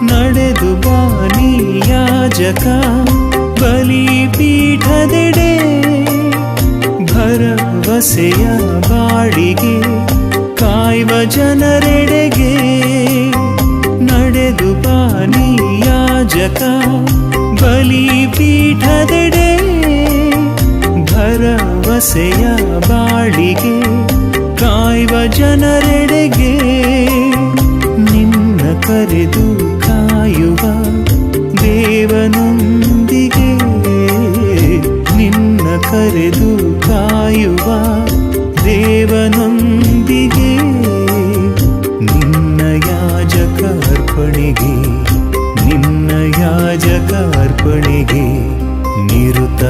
ನಡೆದು ಬಾನಿ ಯಾಜಕ ಬಲಿಪೀಠದೆಡೆ ಭರವಸೆಯ ಬಾಳಿಗೆ ಕಾಯುವ ಜನರೆಡೆಗೆ ನಡೆದು ಬಾನಿ ಯಾಜಕ ಬಲಿಪೀಠದೆಡೆ ಭರವಸೆಯ ಬಾಳಿಗೆ ಕಾಯುವ ಜನರೆಡೆಗೆ ನಿನ್ನ ಕರೆದು ಕಾಯುವ ದೇವನೊಂದಿಗೆ ನಿನ್ನ ಕರೆದು ಕಾಯುವ ದೇವನೊಂದಿಗೆ ನಿನ್ನ ಯಾಜಕ ಅರ್ಪಣೆಗೆ ನಿನ್ನ ಯಾಜಕ ಅರ್ಪಣೆಗೆ ನಿರುತ